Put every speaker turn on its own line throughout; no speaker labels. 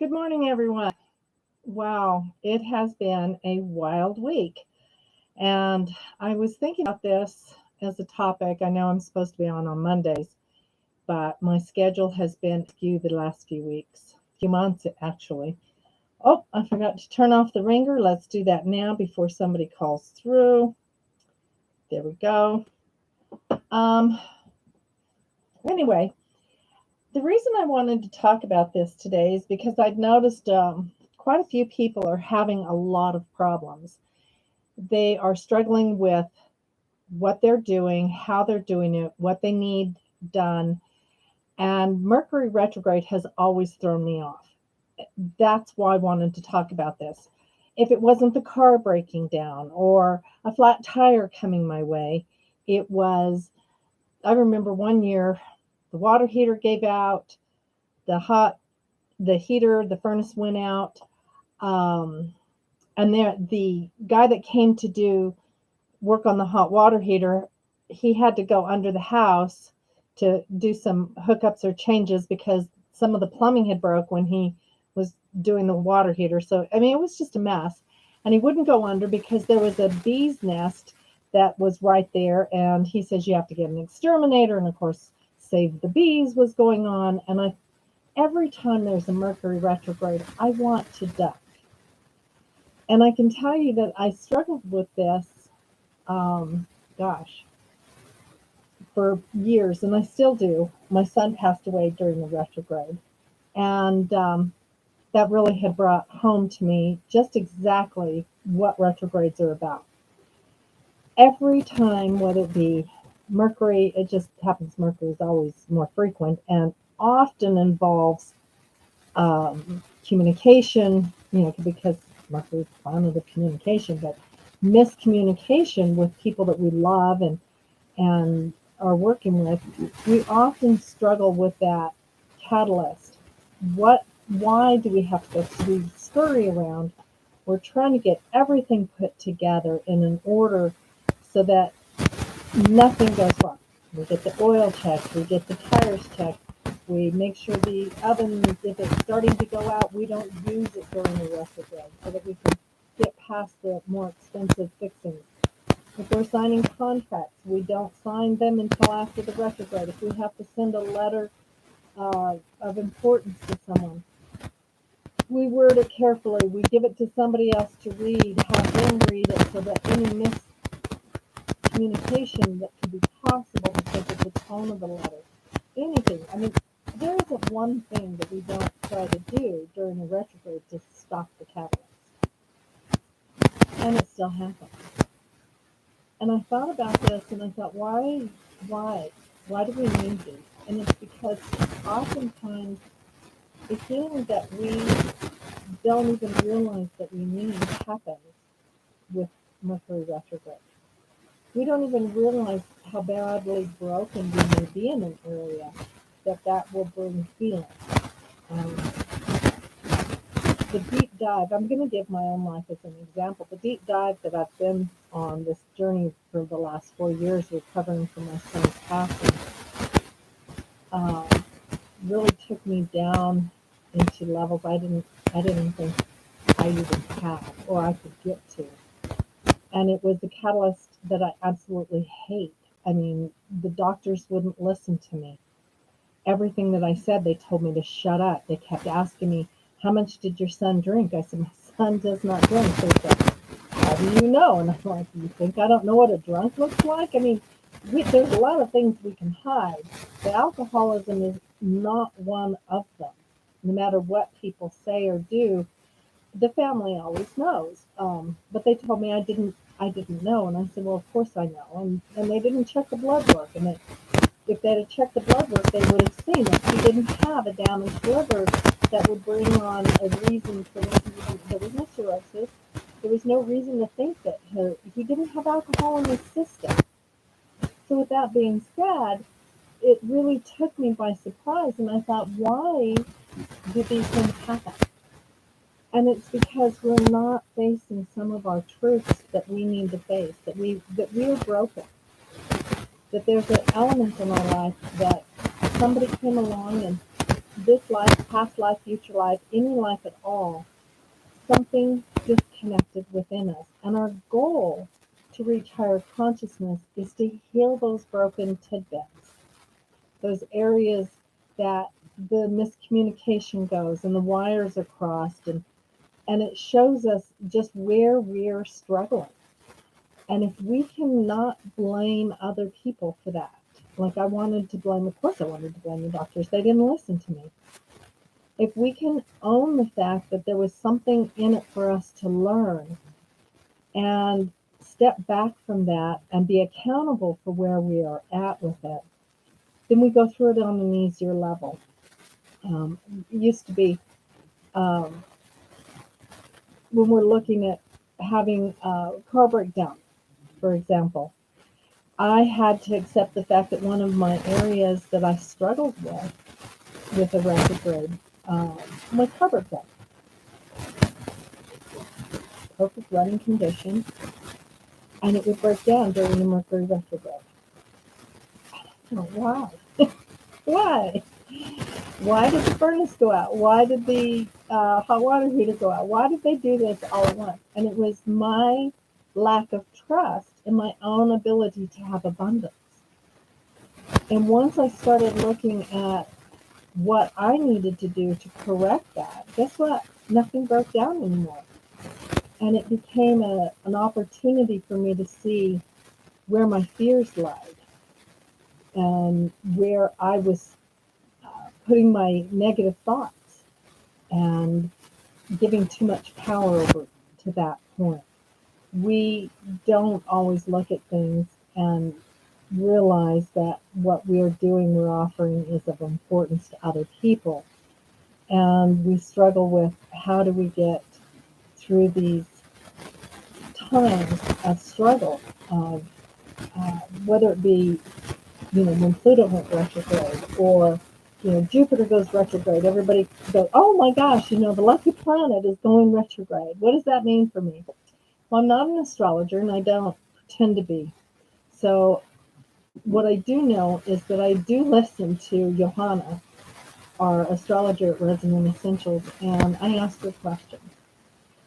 Good morning, everyone. Wow, it has been a wild week. And I was thinking about this as a topic. I know I'm supposed to be on Mondays, but my schedule has been skewed the last few weeks, few months actually. Oh, I forgot to turn off the ringer. Let's do that now before somebody calls through. There we go. Um, anyway, the reason I wanted to talk about this today is because I'd noticed quite a few people are having a lot of problems. They are struggling with what they're doing, how they're doing it, what they need done. And Mercury retrograde has always thrown me off. That's why I wanted to talk about this. If it wasn't the car breaking down or a flat tire coming my way, it was, I remember one year the water heater gave out, the hot, the heater, the furnace went out. Um, and the guy that came to do work on the hot water heater, he had to go under the house to do some hookups or changes because some of the plumbing had broke when he was doing the water heater. So, I mean, it was just a mess. And he wouldn't go under because there was a bee's nest that was right there. And he says, you have to get an exterminator. And of course, Save the Bees was going on. And every time there's a Mercury retrograde, I want to duck. And I can tell you that I struggled with this um, gosh, for years, and I still do. My son passed away during the retrograde, and that really had brought home to me just exactly what retrogrades are about. Every time, whether it be Mercury, it just happens Mercury is always more frequent and often involves communication, because Mercury is the planet of communication, but miscommunication with people that we love and are working with, we often struggle with that catalyst. Why do we have to go? We scurry around. We're trying to get everything put together in an order so that nothing goes wrong. We get the oil checked, we get the tires checked, we make sure the oven, if it's starting to go out, we don't use it during the retrograde so that we can get past the more expensive fixings. If we're signing contracts, we don't sign them until after the retrograde. If we have to send a letter of importance to someone, we word it carefully. We give it to somebody else to read, have them read it so that any miscommunication that could be possible because of the tone of the letter, anything. I mean, there isn't one thing that we don't try to do during the retrograde to stop the catalyst. And it still happens. And I thought about this and I thought, why do we need these? And it's because oftentimes the healing that we don't even realize that we need happens with Mercury retrograde. We don't even realize how badly broken we may be in an area that will bring healing. Um, the deep dive, I'm going to give my own life as an example. The deep dive that I've been on this journey for the last 4 years, recovering from my son's passing, um, really took me down into levels I didn't think I even had or I could get to. And it was the catalyst that I absolutely hate. I mean, the doctors wouldn't listen to me. Everything that I said, they told me to shut up. They kept asking me, how much did your son drink? I said, my son does not drink. They said, how do you know? And I'm like, you think I don't know what a drunk looks like? I mean, there's a lot of things we can hide. The alcoholism is not one of them. No matter what people say or do, the family always knows. But they told me I didn't know. And I said, well, of course I know. And they didn't check the blood work. And if they'd have checked the blood work, they would have seen that he didn't have a damaged liver that would bring on a reason for him. There was no cirrhosis. There was no reason to think that he didn't have alcohol in his system. So with that being said, it really took me by surprise, and I thought, why do these things happen? And it's because we're not facing some of our truths that we need to face, that we're broken, that there's an element in our life that somebody came along and this life, past life, future life, any life at all, something disconnected within us. And our goal to reach higher consciousness is to heal those broken tidbits, those areas that the miscommunication goes and the wires are crossed, and it shows us just where we're struggling. And if we cannot blame other people for that, like I wanted to blame, of course I wanted to blame the doctors, they didn't listen to me. If we can own the fact that there was something in it for us to learn and step back from that and be accountable for where we are at with it, then we go through it on an easier level. It used to be um, when we're looking at having a car breakdown, for example, I had to accept the fact that one of my areas that I struggled with a retrograde, was car breakdown. Perfect running condition, and it would break down during the Mercury Retrograde. I don't know why. Why? Why did the furnace go out? Why did the hot water heater go out? Why did they do this all at once? And it was my lack of trust in my own ability to have abundance. And once I started looking at what I needed to do to correct that, guess what? Nothing broke down anymore. And it became an opportunity for me to see where my fears lied and where I was putting my negative thoughts and giving too much power over to that point. We don't always look at things and realize that what we are doing, we're offering is of importance to other people. And we struggle with how do we get through these times of struggle, of whether it be, when Pluto went retrograde, or Jupiter goes retrograde. Everybody goes, oh my gosh, the lucky planet is going retrograde. What does that mean for me? Well, I'm not an astrologer, and I don't pretend to be. So what I do know is that I do listen to Johanna, our astrologer at Resonant Essentials, and I asked her questions.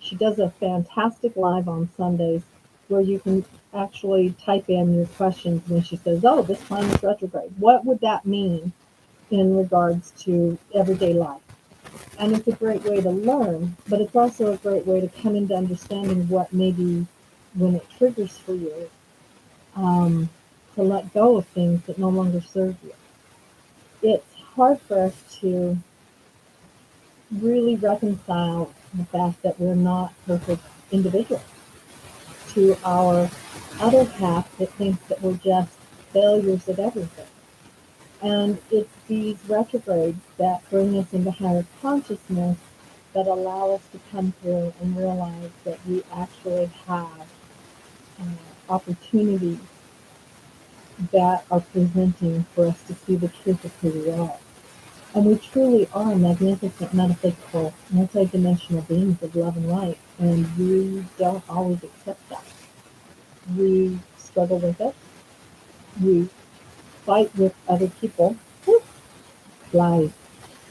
She does a fantastic live on Sundays where you can actually type in your questions, and she says, oh, this planet's retrograde. What would that mean in regards to everyday life? And it's a great way to learn, but it's also a great way to come into understanding what maybe when it triggers for you, to let go of things that no longer serve you. It's hard for us to really reconcile the fact that we're not perfect individuals to our other half that thinks that we're just failures at everything. And it's these retrogrades that bring us into higher consciousness that allow us to come through and realize that we actually have opportunities that are presenting for us to see the truth of who we are. And we truly are magnificent, metaphysical, multidimensional beings of love and light, and we don't always accept that. We struggle with it. We fight with other people. Flies.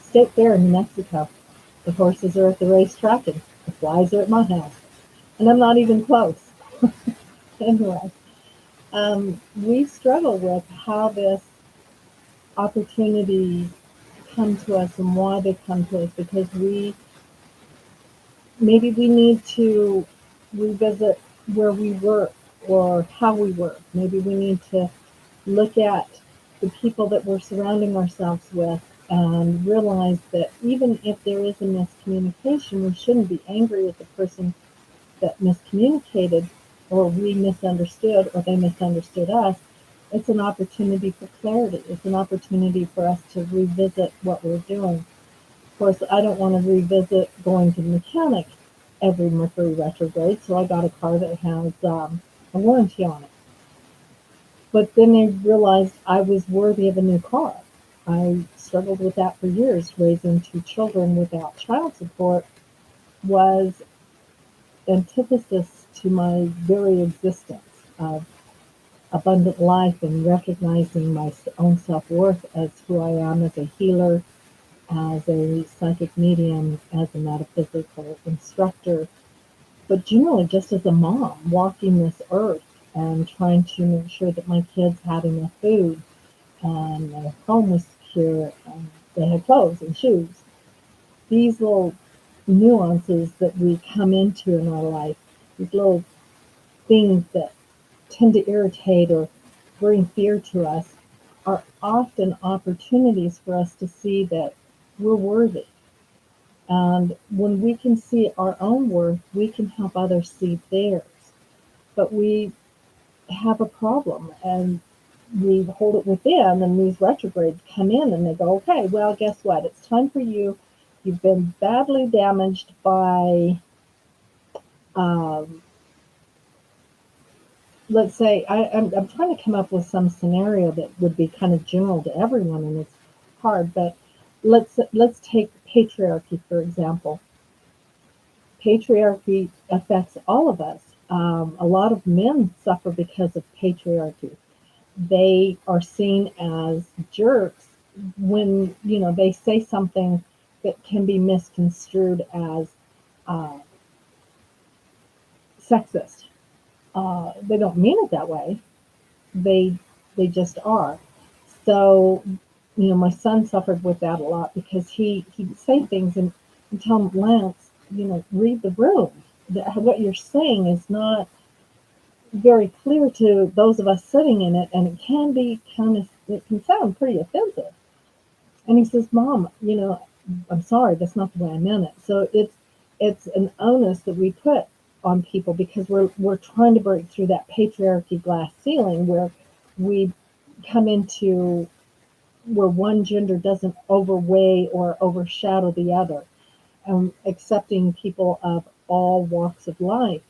State Fair in New Mexico. The horses are at the racetrack, and the flies are at my house. And I'm not even close. Anyway, we struggle with how this opportunity come to us and why they come to us, because maybe we need to revisit where we were or how we were. Maybe we need to look at the people that we're surrounding ourselves with and realize that even if there is a miscommunication, we shouldn't be angry at the person that miscommunicated, or we misunderstood, or they misunderstood us. It's an opportunity for clarity. It's an opportunity for us to revisit what we're doing. Of course, I don't want to revisit going to the mechanic every Mercury retrograde, so I got a car that has a warranty on it. But then I realized I was worthy of a new car. I struggled with that for years. Raising two children without child support was antithesis to my very existence of abundant life and recognizing my own self-worth as who I am as a healer, as a psychic medium, as a metaphysical instructor, but generally just as a mom walking this earth and trying to make sure that my kids had enough food and their home was secure and they had clothes and shoes. These little nuances that we come into in our life, these little things that tend to irritate or bring fear to us, are often opportunities for us to see that we're worthy. And when we can see our own worth, we can help others see theirs. But we have a problem and we hold it within, and these retrogrades come in and they go, okay, well, guess what? It's time for you. You've been badly damaged by, um, let's say, I'm trying to come up with some scenario that would be kind of general to everyone, and it's hard, but let's take patriarchy, for example. Patriarchy affects all of us. A lot of men suffer because of patriarchy. They are seen as jerks when they say something that can be misconstrued as uh, sexist. They don't mean it that way. They they just are. So my son suffered with that a lot because he'd say things and tell him, Lance, read the room. What you're saying is not very clear to those of us sitting in it, and it can sound pretty offensive. And he says, Mom, I'm sorry, that's not the way I meant it. So it's an onus that we put on people because we're trying to break through that patriarchy glass ceiling where we come into where one gender doesn't overweigh or overshadow the other, accepting people of all walks of life,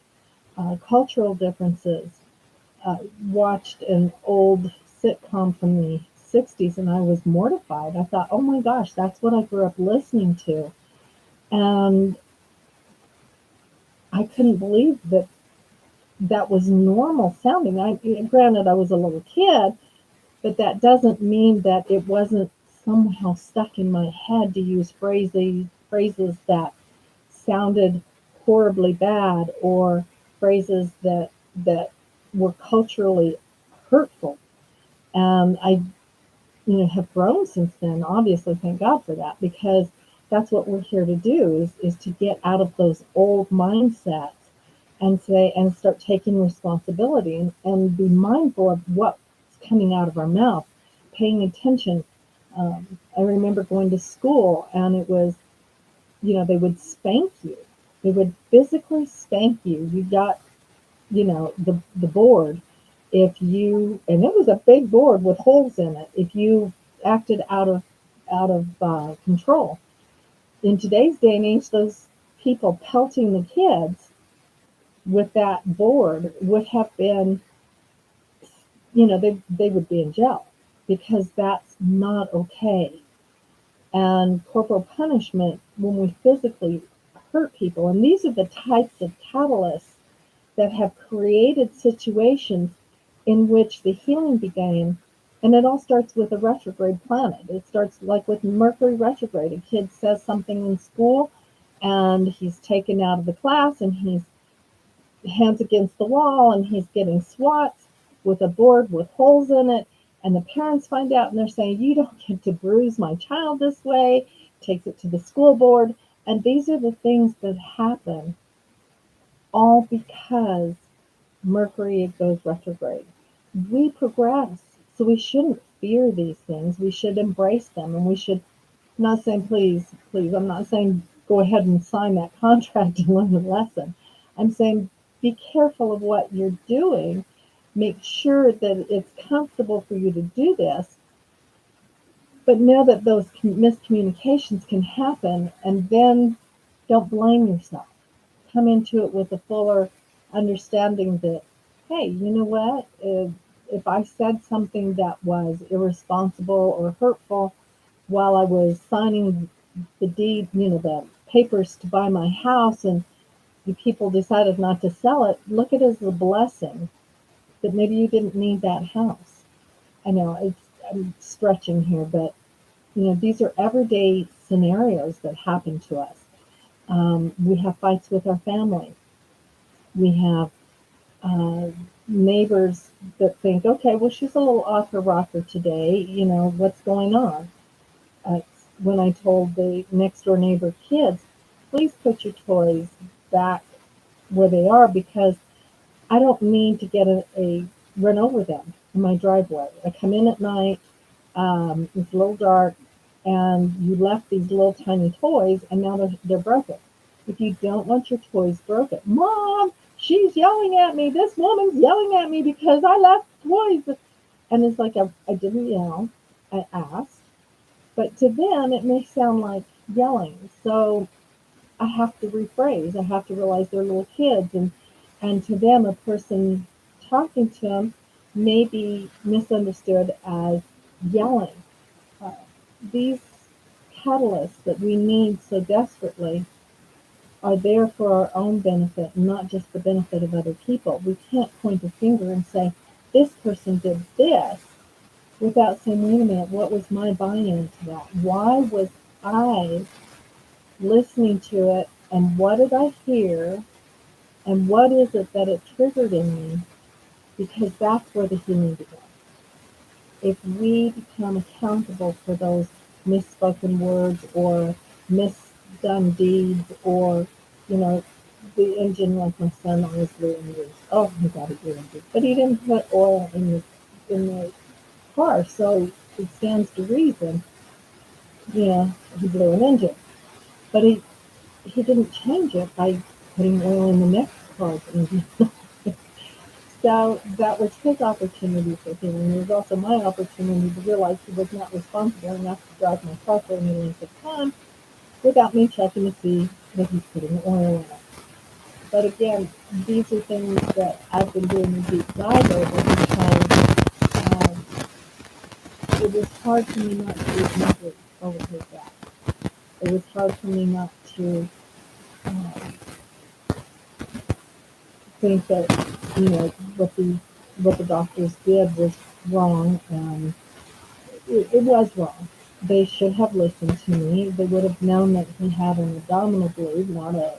cultural differences. Watched an old sitcom from the 60s and I was mortified. I thought, oh my gosh, that's what I grew up listening to. And I couldn't believe that that was normal sounding. Granted, I was a little kid, but that doesn't mean that it wasn't somehow stuck in my head to use phrases that sounded horribly bad or phrases that were culturally hurtful. And I have grown since then. Obviously, thank God for that, because that's what we're here to do is to get out of those old mindsets and start taking responsibility and be mindful of what's coming out of our mouth, paying attention. I remember going to school and it was, they would spank you. They would physically spank you. You got, the board and it was a big board with holes in it, if you acted out of control. In today's day and age, those people pelting the kids with that board would have been, they would be in jail because that's not okay. And corporal punishment when we physically hurt people, and these are the types of catalysts that have created situations in which the healing began. And it all starts with a retrograde planet. It starts like with Mercury retrograde. A kid says something in school and he's taken out of the class and he's hands against the wall and he's getting swats with a board with holes in it. And the parents find out and they're saying, you don't get to bruise my child this way, takes it to the school board. And these are the things that happen all because Mercury goes retrograde. We progress, so we shouldn't fear these things. We should embrace them, and we should. I'm not saying please. I'm not saying go ahead and sign that contract and learn the lesson. I'm saying be careful of what you're doing. Make sure that it's comfortable for you to do this, but know that those miscommunications can happen, and then don't blame yourself. Come into it with a fuller understanding that, hey, you know what? If I said something that was irresponsible or hurtful while I was signing the deed, the papers to buy my house, and the people decided not to sell it, look at it as a blessing that maybe you didn't need that house. I know I'm stretching here, but these are everyday scenarios that happen to us. We have fights with our family. We have uh, neighbors that think, okay, well, she's a little off her rocker today. What's going on? Uh, when I told the next door neighbor kids, please put your toys back where they are, because I don't need to get a run over them in my driveway. I come in at night, it's a little dark, and you left these little tiny toys, and now they're broken. If you don't want your toys broken, Mom, she's yelling at me. This woman's yelling at me because I left toys. And it's like I didn't yell, I asked. But to them, it may sound like yelling. So I have to rephrase. I have to realize they're little kids, and to them, a person talking to them may be misunderstood as yelling. Uh, these catalysts that we need so desperately are there for our own benefit, not just the benefit of other people. We can't point a finger and say, this person did this, without saying, wait a minute, what was my buy-in to that? Why was I listening to it, and what did I hear, and what is it that it triggered in me? Because that's where the healing begins. If we become accountable for those misspoken words or misdone deeds, or, you know, the engine, like my son always blew in the oh, he got a good engine, but he didn't put oil in the car, so it stands to reason, he blew an engine. But he didn't change it by putting oil in the next car's engine. So that was his opportunity for healing. It was also my opportunity to realize he was not responsible enough to drive my car for any length of time without me checking to see that he's putting oil in it. But again, these are things that I've been doing a deep dive over, because it was hard for me not to mentally overtake that. It was hard for me not to uh, think that what the doctors did was wrong, and it was wrong. They should have listened to me. They would have known that he had an abdominal bleed, not a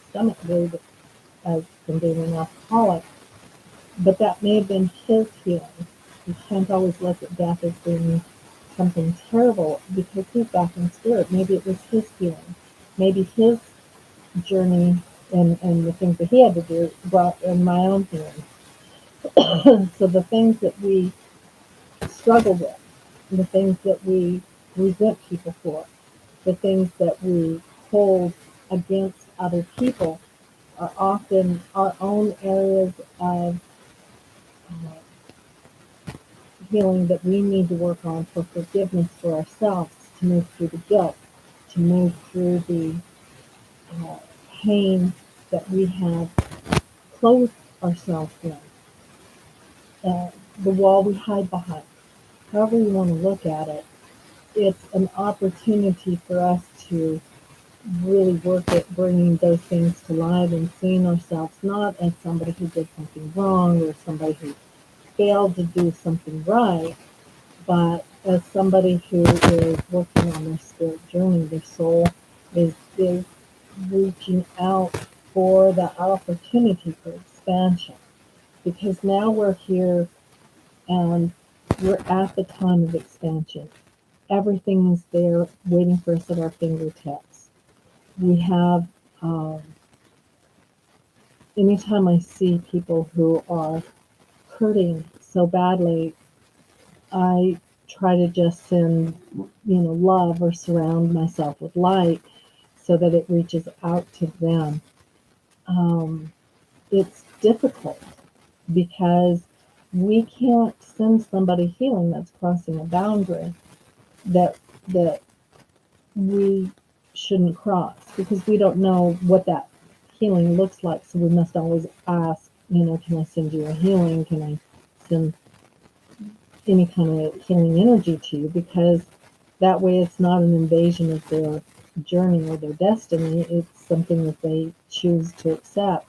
stomach bleed, as from being an alcoholic. But that may have been his healing. You can't always look at death as being something terrible, because he's back in spirit. Maybe it was his healing. Maybe his journey and the things that he had to do brought in my own healing. So the things that we struggle with, the things that we resent people for, the things that we hold against other people, are often our own areas of healing that we need to work on for forgiveness for ourselves, to move through the guilt, to move through the uh, pain that we have clothed ourselves in, the wall we hide behind. However you want to look at it, it's an opportunity for us to really work at bringing those things to light and seeing ourselves not as somebody who did something wrong or somebody who failed to do something right, but as somebody who is working on their spirit journey. Their soul is reaching out for the opportunity for expansion, because now we're here and we're at the time of expansion. Everything is there waiting for us at our fingertips. We have, um, anytime I see people who are hurting so badly, I try to just send, love, or surround myself with light so that it reaches out to them. Um, it's difficult because we can't send somebody healing that's crossing a boundary that that we shouldn't cross, because we don't know what that healing looks like. So we must always ask, can I send you a healing? Can I send any kind of healing energy to you? Because that way it's not an invasion of their journey or their destiny. It's something that they choose to accept.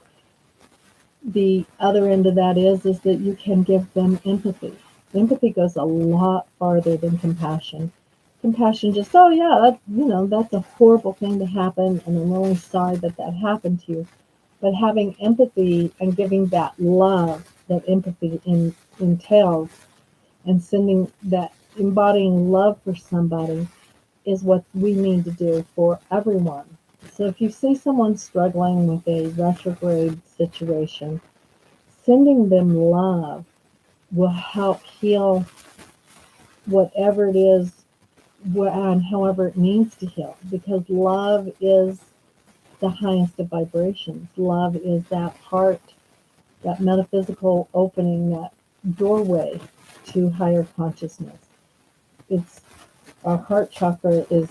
The other end of that is that you can give them empathy. Empathy goes a lot farther than compassion. compassion, just, oh yeah, that's a horrible thing to happen, and I'm really sorry that that happened to you. But having empathy and giving that love that empathy entails, and sending that, embodying love for somebody, is what we need to do for everyone. So if you see someone struggling with a retrograde situation, sending them love will help heal whatever it is, and however it needs to heal, because love is the highest of vibrations. Love is that heart, that metaphysical opening, that doorway to higher consciousness. It's Our heart chakra is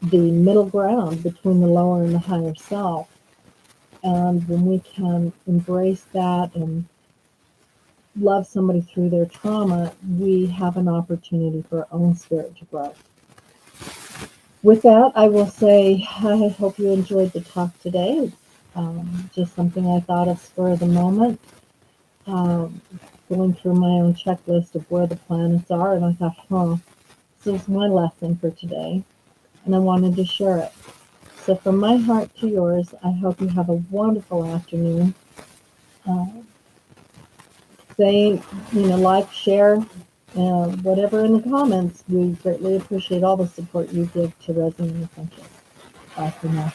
the middle ground between the lower and the higher self. And when we can embrace that and love somebody through their trauma, we have an opportunity for our own spiritual growth. With that, I will say I hope you enjoyed the talk today. Just something I thought of spur of the moment, um, going through my own checklist of where the planets are, and I thought, this is my lesson for today, and I wanted to share it. So from my heart to yours, I hope you have a wonderful afternoon. Uh, Say, like, share, whatever in the comments. We greatly appreciate all the support you give to Resonant Essentials. Bye for now.